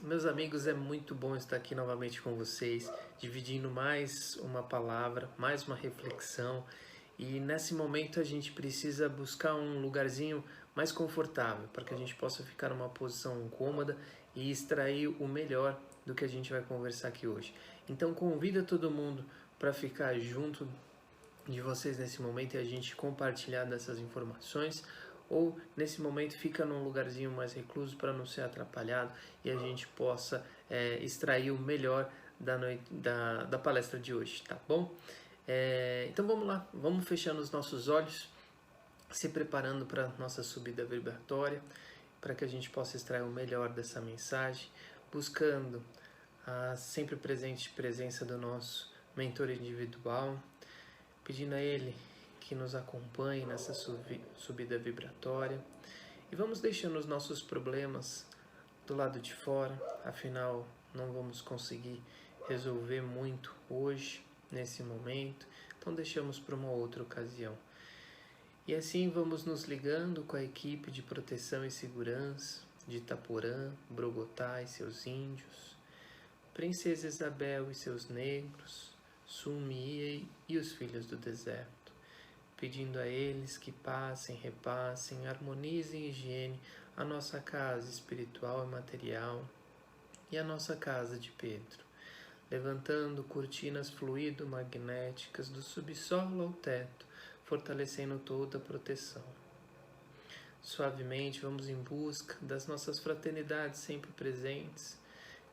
Meus amigos, é muito bom estar aqui novamente com vocês, dividindo mais uma palavra, mais uma reflexão. E nesse momento a gente precisa buscar um lugarzinho mais confortável para que a gente possa ficar numa posição cômoda e extrair o melhor do que a gente vai conversar aqui hoje. Então convida todo mundo para ficar junto de vocês nesse momento e a gente compartilhar dessas informações, ou nesse momento fica num lugarzinho mais recluso para não ser atrapalhado e a gente possa extrair o melhor da palestra de hoje, tá bom? Então vamos lá, vamos fechando os nossos olhos, se preparando para a nossa subida vibratória, para que a gente possa extrair o melhor dessa mensagem, buscando a sempre presente presença do nosso mentor individual, pedindo a Ele que nos acompanhe nessa subida vibratória. E vamos deixando os nossos problemas do lado de fora, afinal não vamos conseguir resolver muito hoje, nesse momento, então deixamos para uma outra ocasião. E assim vamos nos ligando com a equipe de proteção e segurança de Itaporã, Brogotá e seus índios, Princesa Isabel e seus negros, Sumi e os filhos do deserto, pedindo a eles que passem, repassem, harmonizem e higiene a nossa casa espiritual e material e a nossa casa de Pedro, levantando cortinas fluido-magnéticas do subsolo ao teto, fortalecendo toda a proteção. Suavemente vamos em busca das nossas fraternidades sempre presentes,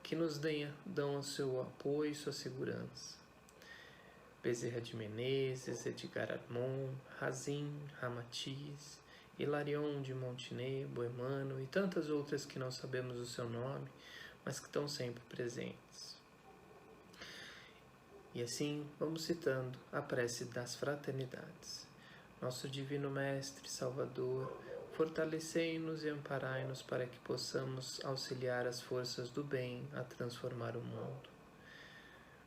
que nos dão o seu apoio e sua segurança. Bezerra de Menezes, Edgar Armon, Razin, Ramatiz, Hilarion de Montenegro, Emmanuel e tantas outras que não sabemos o seu nome, mas que estão sempre presentes. E assim vamos citando a prece das fraternidades. Nosso Divino Mestre, Salvador, fortalecei-nos e amparai-nos para que possamos auxiliar as forças do bem a transformar o mundo.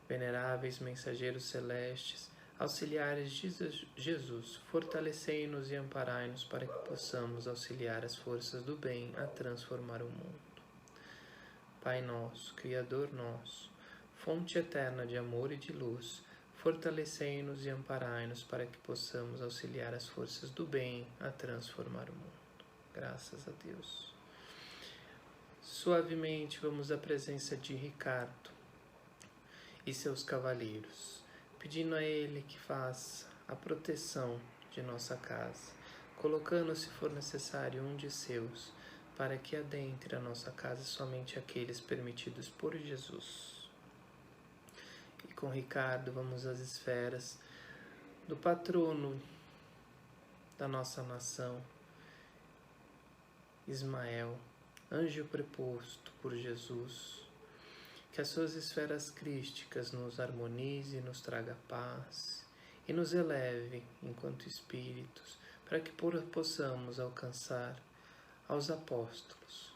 Veneráveis mensageiros celestes, auxiliares de Jesus, fortalecei-nos e amparai-nos para que possamos auxiliar as forças do bem a transformar o mundo. Pai nosso, Criador nosso, fonte eterna de amor e de luz, fortalecei-nos e amparai-nos para que possamos auxiliar as forças do bem a transformar o mundo. Graças a Deus. Suavemente vamos à presença de Ricardo e seus cavaleiros, pedindo a ele que faça a proteção de nossa casa, colocando, se for necessário, um de seus, para que adentre a nossa casa somente aqueles permitidos por Jesus. E com Ricardo vamos às esferas do patrono da nossa nação, Ismael, anjo preposto por Jesus, que as suas esferas crísticas nos harmonize, nos traga paz e nos eleve enquanto espíritos, para que possamos alcançar aos apóstolos,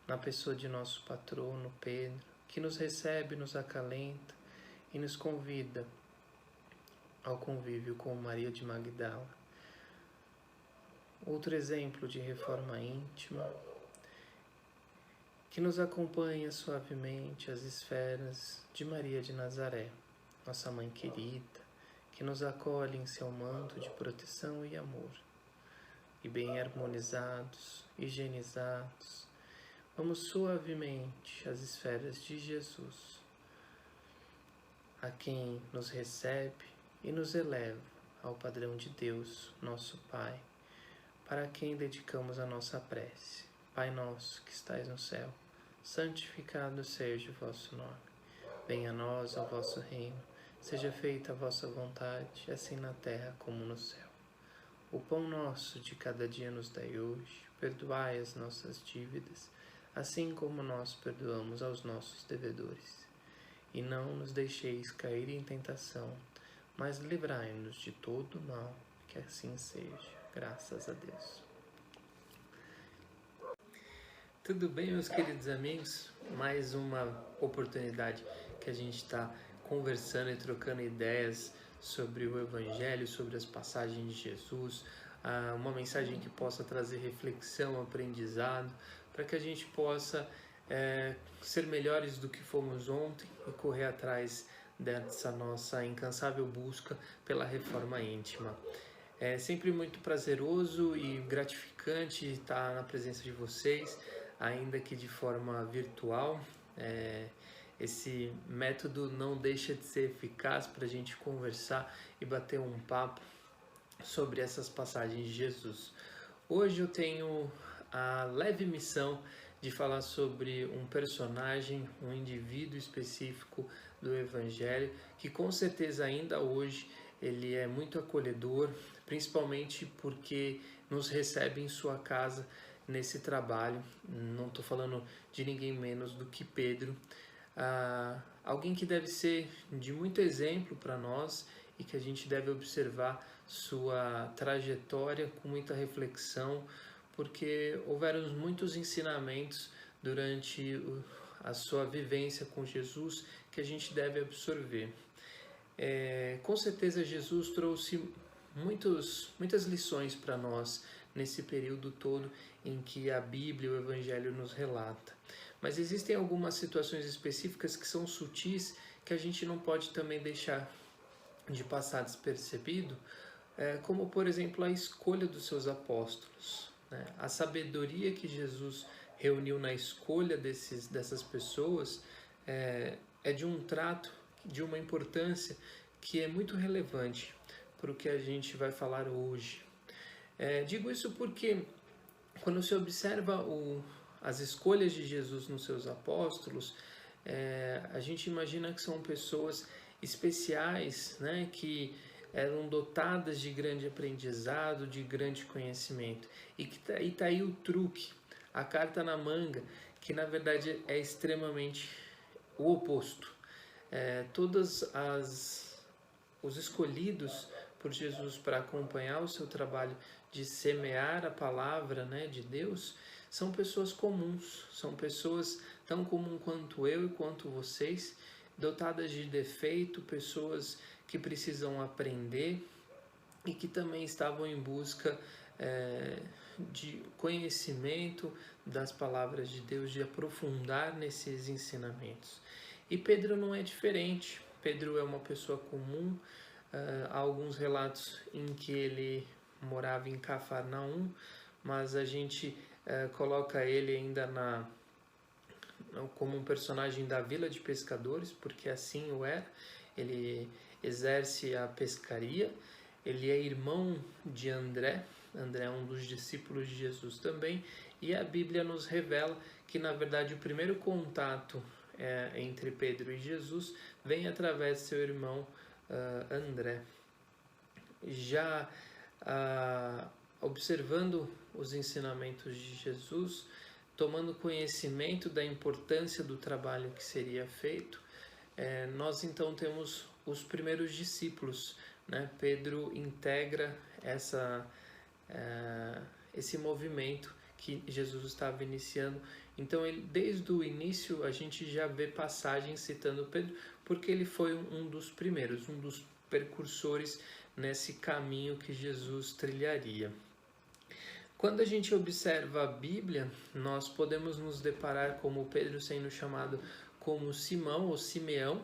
na pessoa de nosso patrono Pedro, que nos recebe, nos acalenta e nos convida ao convívio com Maria de Magdala. Outro exemplo de reforma íntima, que nos acompanha suavemente as esferas de Maria de Nazaré, nossa mãe querida, que nos acolhe em seu manto de proteção e amor. E bem harmonizados, higienizados, vamos suavemente às esferas de Jesus, a quem nos recebe e nos eleva ao padrão de Deus, nosso Pai, para quem dedicamos a nossa prece. Pai nosso que estais no céu, santificado seja o vosso nome. Venha a nós o vosso reino, seja feita a vossa vontade, assim na terra como no céu. O pão nosso de cada dia nos dai hoje, perdoai as nossas dívidas, assim como nós perdoamos aos nossos devedores. E não nos deixeis cair em tentação, mas livrai-nos de todo o mal, que assim seja. Graças a Deus. Tudo bem, meus queridos amigos? Mais uma oportunidade que a gente está conversando e trocando ideias sobre o Evangelho, sobre as passagens de Jesus, uma mensagem que possa trazer reflexão, aprendizado, para que a gente possa ser melhores do que fomos ontem e correr atrás dessa nossa incansável busca pela reforma íntima. É sempre muito prazeroso e gratificante estar na presença de vocês, ainda que de forma virtual. Esse método não deixa de ser eficaz para a gente conversar e bater um papo sobre essas passagens de Jesus. Hoje eu tenho a leve missão de falar sobre um personagem, um indivíduo específico do Evangelho, que com certeza ainda hoje ele é muito acolhedor, principalmente porque nos recebe em sua casa nesse trabalho. Não estou falando de ninguém menos do que Pedro, alguém que deve ser de muito exemplo para nós e que a gente deve observar sua trajetória com muita reflexão, porque houveram muitos ensinamentos durante a sua vivência com Jesus que a gente deve absorver. Com certeza Jesus trouxe muitas lições para nós nesse período todo em que a Bíblia e o Evangelho nos relata. Mas existem algumas situações específicas que são sutis que a gente não pode também deixar de passar despercebido, como por exemplo a escolha dos seus apóstolos, né? A sabedoria que Jesus reuniu na escolha dessas pessoas é de um trato, de uma importância que é muito relevante para o que a gente vai falar hoje. Digo isso porque quando se observa as escolhas de Jesus nos seus apóstolos, a gente imagina que são pessoas especiais, né, que eram dotadas de grande aprendizado, de grande conhecimento. E tá aí o truque, a carta na manga, que na verdade é extremamente o oposto. Os escolhidos por Jesus para acompanhar o seu trabalho de semear a palavra, né, de Deus, são pessoas comuns, são pessoas tão comuns quanto eu e quanto vocês, dotadas de defeito, pessoas que precisam aprender e que também estavam em busca de conhecimento das palavras de Deus, de aprofundar nesses ensinamentos. E Pedro não é diferente. Pedro é uma pessoa comum. Há alguns relatos em que ele morava em Cafarnaum, mas a gente coloca ele ainda como um personagem da vila de pescadores, porque assim o era. Ele exerce a pescaria, ele é irmão de André. André é um dos discípulos de Jesus também, e a Bíblia nos revela que na verdade o primeiro contato entre Pedro e Jesus vem através de seu irmão André. Já observando os ensinamentos de Jesus, tomando conhecimento da importância do trabalho que seria feito, nós então temos os primeiros discípulos, né? Pedro integra esse movimento que Jesus estava iniciando. Então, desde o início, a gente já vê passagens citando Pedro, porque ele foi um dos primeiros, um dos precursores nesse caminho que Jesus trilharia. Quando a gente observa a Bíblia, nós podemos nos deparar como Pedro sendo chamado como Simão ou Simeão,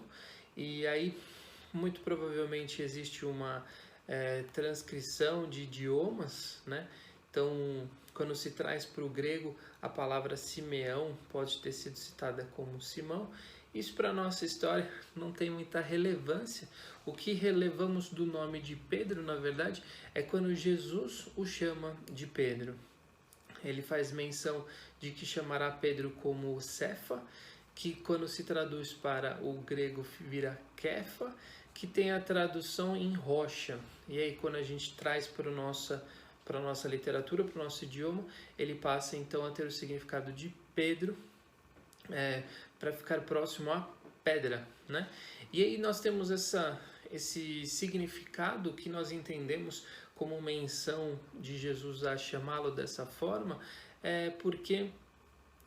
e aí muito provavelmente existe uma transcrição de idiomas, né? Então, quando se traz para o grego, a palavra Simeão pode ter sido citada como Simão. Isso para a nossa história não tem muita relevância. O que relevamos do nome de Pedro, na verdade, é quando Jesus o chama de Pedro. Ele faz menção de que chamará Pedro como Cefa, que quando se traduz para o grego vira Kefa, que tem a tradução em rocha. E aí quando a gente traz para a nossa literatura, para o nosso idioma, ele passa então a ter o significado de Pedro, para ficar próximo à pedra, né? E aí nós temos esse significado que nós entendemos como menção de Jesus a chamá-lo dessa forma, porque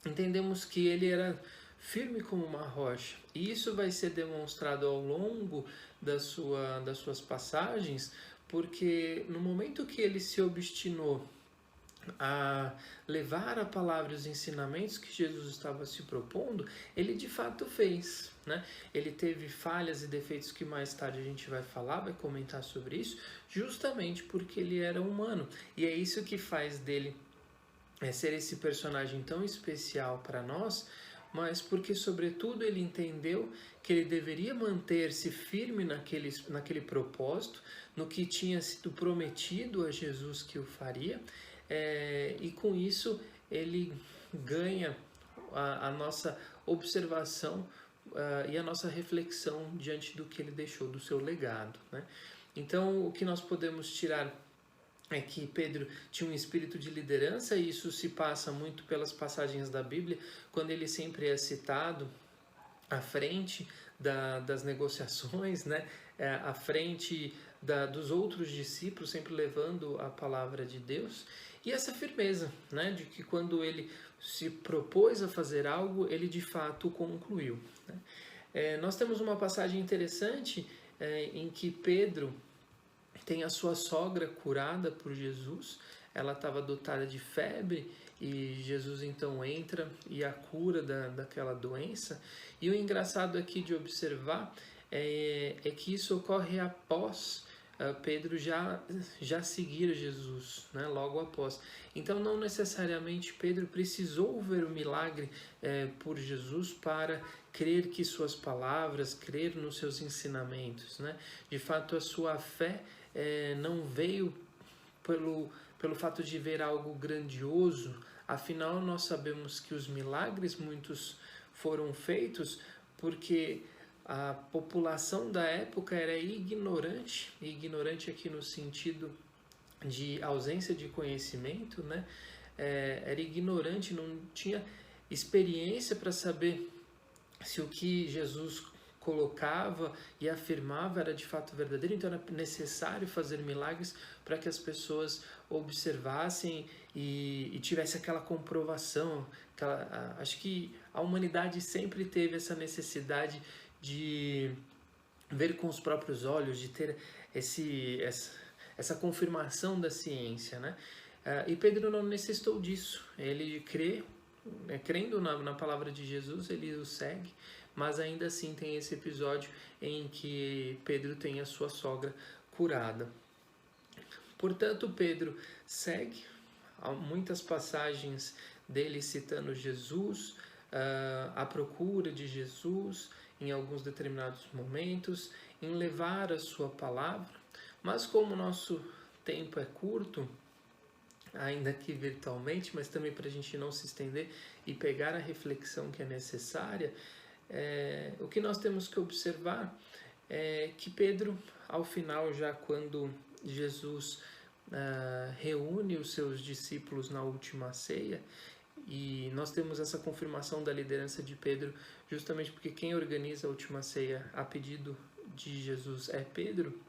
entendemos que ele era firme como uma rocha. E isso vai ser demonstrado ao longo das suas passagens, porque no momento que ele se obstinou a levar a palavra e os ensinamentos que Jesus estava se propondo, ele de fato fez, né? Ele teve falhas e defeitos que mais tarde a gente vai falar, vai comentar sobre isso, justamente porque ele era humano. E é isso que faz dele ser esse personagem tão especial para nós, mas porque, sobretudo, ele entendeu que ele deveria manter-se firme naquele propósito, no que tinha sido prometido a Jesus que o faria, e com isso ele ganha a nossa observação e a nossa reflexão diante do que ele deixou, do seu legado, né? Então, o que nós podemos tirar é que Pedro tinha um espírito de liderança, e isso se passa muito pelas passagens da Bíblia, quando ele sempre é citado à frente das negociações, né? À frente dos outros discípulos, sempre levando a palavra de Deus, e essa firmeza, né? De que quando ele se propôs a fazer algo, ele de fato concluiu, né? Nós temos uma passagem interessante em que Pedro tem a sua sogra curada por Jesus. Ela estava dotada de febre e Jesus então entra e a cura daquela doença. E o engraçado aqui de observar é que isso ocorre após Pedro já seguir Jesus, né? Logo após. Então não necessariamente Pedro precisou ver o milagre por Jesus para crer que suas palavras, crer nos seus ensinamentos, né? De fato, a sua fé não veio pelo fato de ver algo grandioso. Afinal, nós sabemos que os milagres, muitos foram feitos porque a população da época era ignorante aqui no sentido de ausência de conhecimento, né? Era ignorante, não tinha experiência para saber se o que Jesus colocava e afirmava era de fato verdadeiro. Então era necessário fazer milagres para que as pessoas observassem e tivesse aquela comprovação. Acho que a humanidade sempre teve essa necessidade de ver com os próprios olhos, de ter essa confirmação da ciência, né? E Pedro não necessitou disso. Ele crendo na palavra de Jesus, ele o segue, mas ainda assim tem esse episódio em que Pedro tem a sua sogra curada. Portanto, Pedro segue, há muitas passagens dele citando Jesus, a procura de Jesus em alguns determinados momentos, em levar a sua palavra, mas como o nosso tempo é curto, ainda que virtualmente, mas também para a gente não se estender e pegar a reflexão que é necessária, o que nós temos que observar é que Pedro, ao final, já quando Jesus reúne os seus discípulos na última ceia, e nós temos essa confirmação da liderança de Pedro, justamente porque quem organiza a última ceia a pedido de Jesus é Pedro.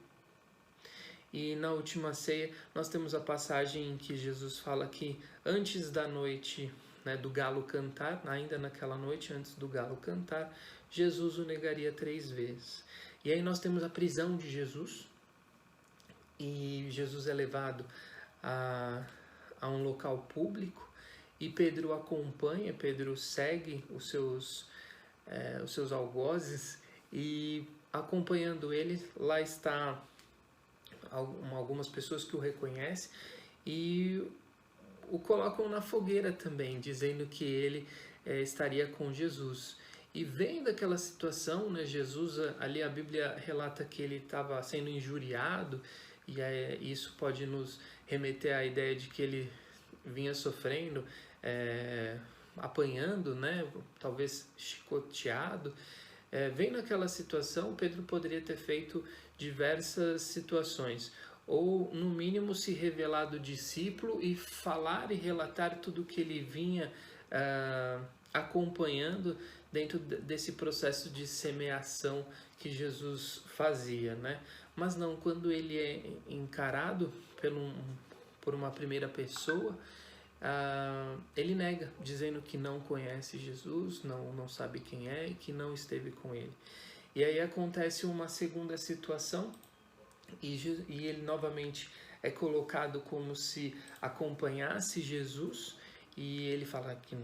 E na última ceia nós temos a passagem em que Jesus fala que antes da noite, né, do galo cantar, ainda naquela noite antes do galo cantar, Jesus o negaria 3 vezes. E aí nós temos a prisão de Jesus, e Jesus é levado a um local público, e Pedro acompanha, Pedro segue os seus algozes, e acompanhando ele, lá está algumas pessoas que o reconhecem e o colocam na fogueira também, dizendo que ele estaria com Jesus. E vendo aquela situação, né, Jesus, ali a Bíblia relata que ele estava sendo injuriado, e isso pode nos remeter à ideia de que ele vinha sofrendo, apanhando, né, talvez chicoteado. Vendo aquela situação, Pedro poderia ter feito diversas situações, ou no mínimo se revelado discípulo e falar e relatar tudo o que ele vinha acompanhando dentro desse processo de semeação que Jesus fazia, né? Mas não, quando ele é encarado por uma primeira pessoa, ele nega, dizendo que não conhece Jesus, não sabe quem é e que não esteve com ele. E aí acontece uma segunda situação, e ele novamente é colocado como se acompanhasse Jesus, e ele fala que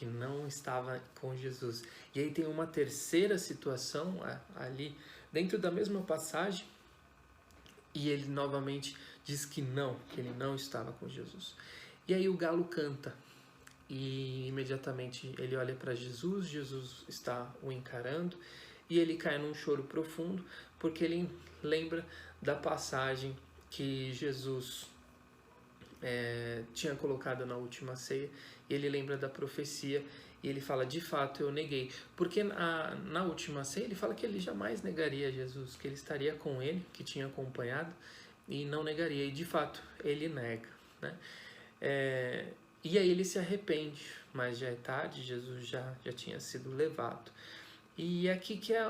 não estava com Jesus. E aí tem uma terceira situação ali dentro da mesma passagem, e ele novamente diz que ele não estava com Jesus. E aí o galo canta, e imediatamente ele olha para Jesus, Jesus está o encarando, e ele cai num choro profundo, porque ele lembra da passagem que Jesus tinha colocado na última ceia, e ele lembra da profecia, e ele fala, de fato eu neguei, porque na última ceia ele fala que ele jamais negaria Jesus, que ele estaria com ele, que tinha acompanhado, e não negaria, e de fato ele nega, né? E aí ele se arrepende, mas já é tarde, Jesus já tinha sido levado. E aqui que é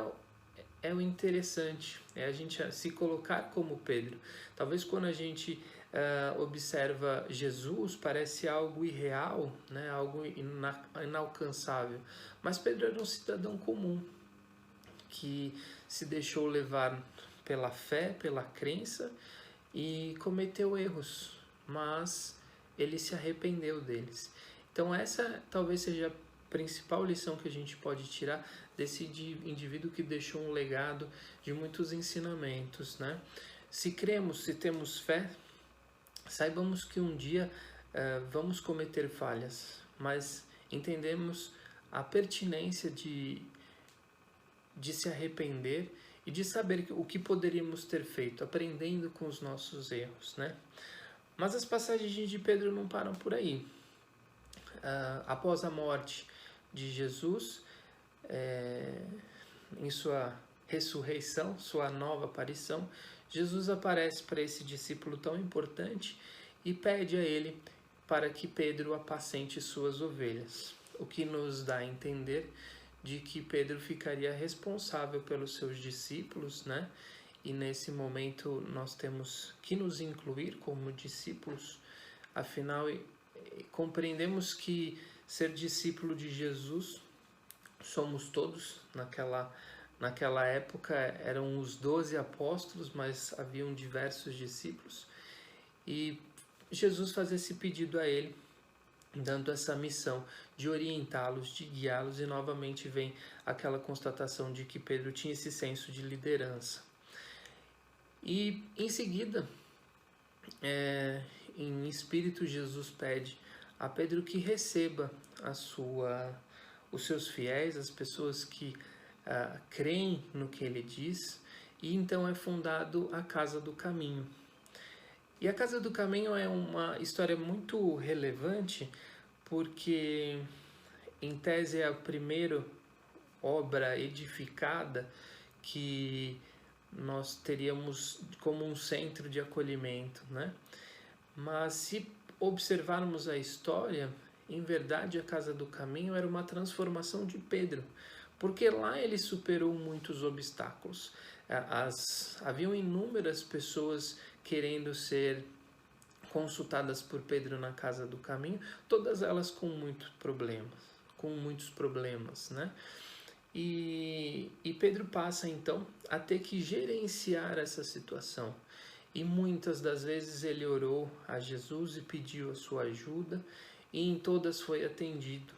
o interessante, é a gente se colocar como Pedro. Talvez quando a gente observa Jesus, parece algo irreal, né? Algo inalcançável. Mas Pedro era um cidadão comum, que se deixou levar pela fé, pela crença, e cometeu erros, mas ele se arrependeu deles. Então essa talvez seja a principal lição que a gente pode tirar desse indivíduo que deixou um legado de muitos ensinamentos, né? Se cremos, se temos fé, saibamos que um dia vamos cometer falhas, mas entendemos a pertinência de se arrepender e de saber o que poderíamos ter feito, aprendendo com os nossos erros, né? Mas as passagens de Pedro não param por aí. Após a morte de Jesus, em sua ressurreição, sua nova aparição, Jesus aparece para esse discípulo tão importante e pede a ele para que Pedro apacente suas ovelhas, o que nos dá a entender de que Pedro ficaria responsável pelos seus discípulos, né? E nesse momento nós temos que nos incluir como discípulos, afinal compreendemos que ser discípulo de Jesus somos todos. Naquela época eram os 12 apóstolos, mas haviam diversos discípulos, e Jesus faz esse pedido a ele, dando essa missão de orientá-los, de guiá-los, e novamente vem aquela constatação de que Pedro tinha esse senso de liderança. E em seguida, em espírito, Jesus pede a Pedro que receba os seus fiéis, as pessoas que creem no que ele diz, e então é fundado a Casa do Caminho. E a Casa do Caminho é uma história muito relevante, porque em tese é a primeira obra edificada que nós teríamos como um centro de acolhimento, né? Mas se observarmos a história, em verdade a Casa do Caminho era uma transformação de Pedro, porque lá ele superou muitos obstáculos. Haviam inúmeras pessoas querendo ser consultadas por Pedro na Casa do Caminho, todas elas com muitos problemas, né? E Pedro passa então a ter que gerenciar essa situação. E muitas das vezes ele orou a Jesus e pediu a sua ajuda, e em todas foi atendido,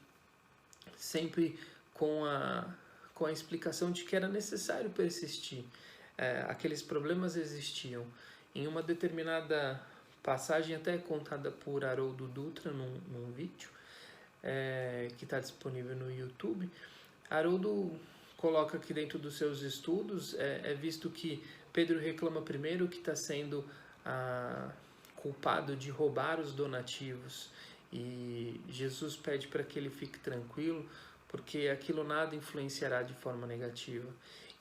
sempre com a explicação de que era necessário persistir. Aqueles problemas existiam. Em uma determinada passagem, até contada por Haroldo Dutra num vídeo que está disponível no YouTube, Haroldo coloca que dentro dos seus estudos é visto que Pedro reclama primeiro que está sendo culpado de roubar os donativos, e Jesus pede para que ele fique tranquilo, porque aquilo nada influenciará de forma negativa.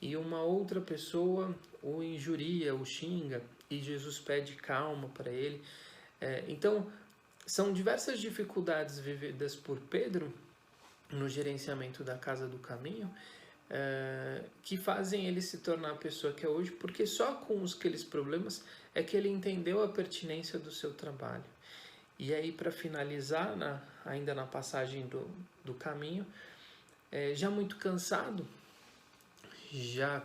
E uma outra pessoa o injuria, o xinga, e Jesus pede calma para ele. Então, são diversas dificuldades vividas por Pedro no gerenciamento da Casa do Caminho, que fazem ele se tornar a pessoa que é hoje, porque só com aqueles problemas é que ele entendeu a pertinência do seu trabalho. E aí, para finalizar, ainda na passagem do caminho, já muito cansado, já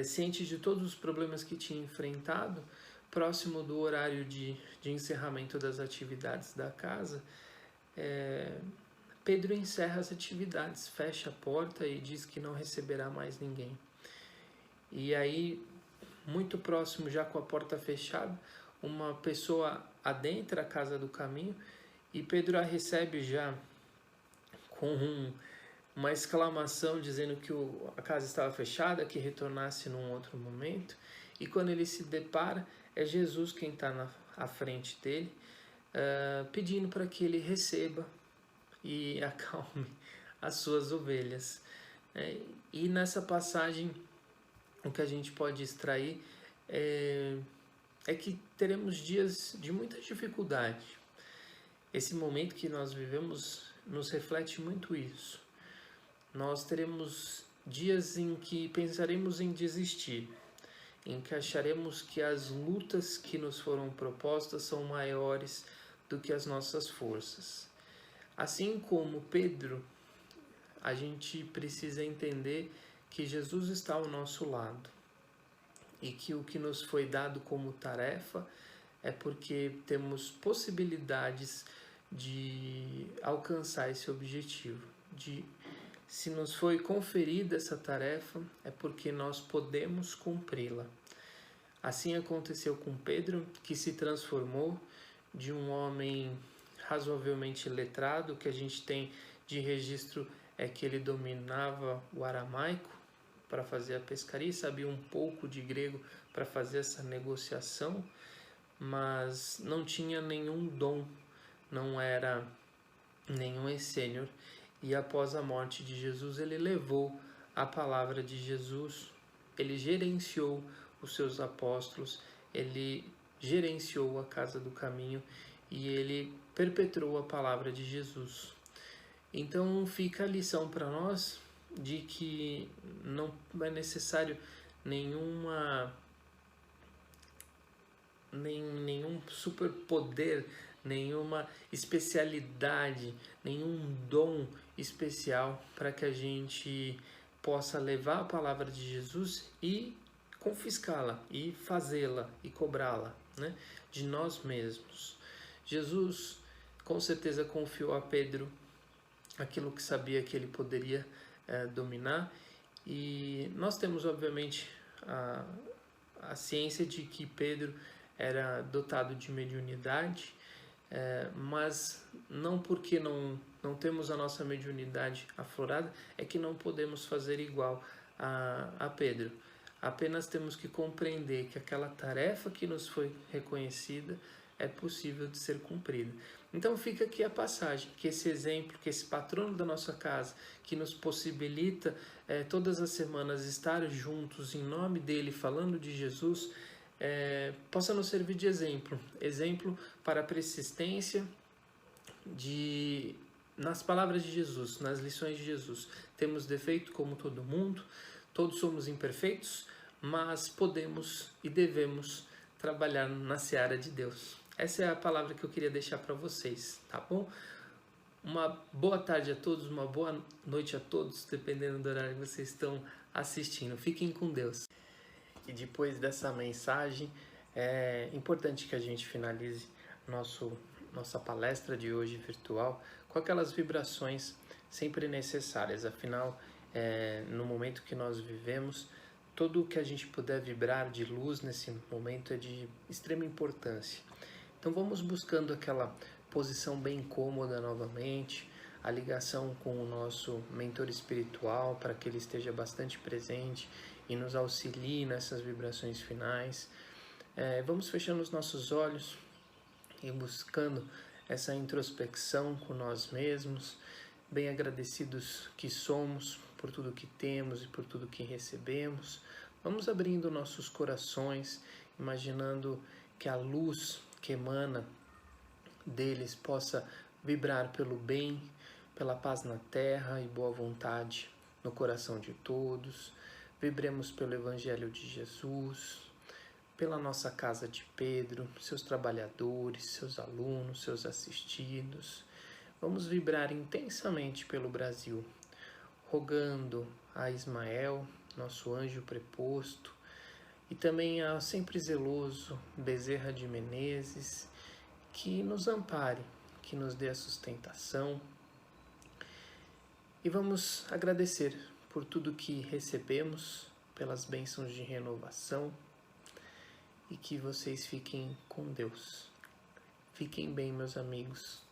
ciente de todos os problemas que tinha enfrentado, próximo do horário de encerramento das atividades da casa, Pedro encerra as atividades, fecha a porta e diz que não receberá mais ninguém. E aí, muito próximo, já com a porta fechada, uma pessoa adentra a casa do caminho e Pedro a recebe já com uma exclamação dizendo que a casa estava fechada, que retornasse num outro momento. E quando ele se depara, é Jesus quem está à frente dele, pedindo para que ele receba e acalme as suas ovelhas. E nessa passagem, o que a gente pode extrair é que teremos dias de muita dificuldade. Esse momento que nós vivemos nos reflete muito isso. Nós teremos dias em que pensaremos em desistir, em que acharemos que as lutas que nos foram propostas são maiores do que as nossas forças. Assim como Pedro, a gente precisa entender que Jesus está ao nosso lado e que o que nos foi dado como tarefa é porque temos possibilidades de alcançar esse objetivo. Se nos foi conferida essa tarefa, é porque nós podemos cumpri-la. Assim aconteceu com Pedro, que se transformou de um homem razoavelmente letrado. O que a gente tem de registro é que ele dominava o aramaico para fazer a pescaria, sabia um pouco de grego para fazer essa negociação, mas não tinha nenhum dom, não era nenhum essênior. E após a morte de Jesus, ele levou a palavra de Jesus, ele gerenciou os seus apóstolos, ele gerenciou a casa do caminho e ele perpetuou a palavra de Jesus. Então fica a lição para nós de que não é necessário nenhum superpoder, nenhuma especialidade, nenhum dom especial para que a gente possa levar a palavra de Jesus e confiscá-la, e fazê-la, e cobrá-la, né, de nós mesmos. Jesus com certeza confiou a Pedro aquilo que sabia que ele poderia dominar, e nós temos obviamente a ciência de que Pedro era dotado de mediunidade, mas não porque não temos a nossa mediunidade aflorada é que não podemos fazer igual a Pedro. Apenas temos que compreender que aquela tarefa que nos foi reconhecida é possível de ser cumprida. Então fica aqui a passagem, que esse exemplo, que esse patrono da nossa casa, que nos possibilita todas as semanas estar juntos em nome dele, falando de Jesus, possa nos servir de exemplo para a persistência nas palavras de Jesus, nas lições de Jesus. Temos defeito como todo mundo, todos somos imperfeitos, mas podemos e devemos trabalhar na seara de Deus. Essa é a palavra que eu queria deixar para vocês, tá bom? Uma boa tarde a todos, uma boa noite a todos, dependendo do horário que vocês estão assistindo. Fiquem com Deus. E depois dessa mensagem, é importante que a gente finalize nossa palestra de hoje virtual com aquelas vibrações sempre necessárias. Afinal, no momento que nós vivemos, tudo o que a gente puder vibrar de luz nesse momento é de extrema importância. Então vamos buscando aquela posição bem cômoda novamente, a ligação com o nosso mentor espiritual para que ele esteja bastante presente e nos auxilie nessas vibrações finais. Vamos fechando os nossos olhos e buscando essa introspecção com nós mesmos, bem agradecidos que somos por tudo que temos e por tudo que recebemos. Vamos abrindo nossos corações, imaginando que a luz que emana deles possa vibrar pelo bem, pela paz na terra e boa vontade no coração de todos. Vibremos pelo Evangelho de Jesus, pela nossa casa de Pedro, seus trabalhadores, seus alunos, seus assistidos. Vamos vibrar intensamente pelo Brasil, rogando a Ismael, nosso anjo preposto, e também ao sempre zeloso Bezerra de Menezes, que nos ampare, que nos dê a sustentação. E vamos agradecer por tudo que recebemos, pelas bênçãos de renovação, e que vocês fiquem com Deus. Fiquem bem, meus amigos.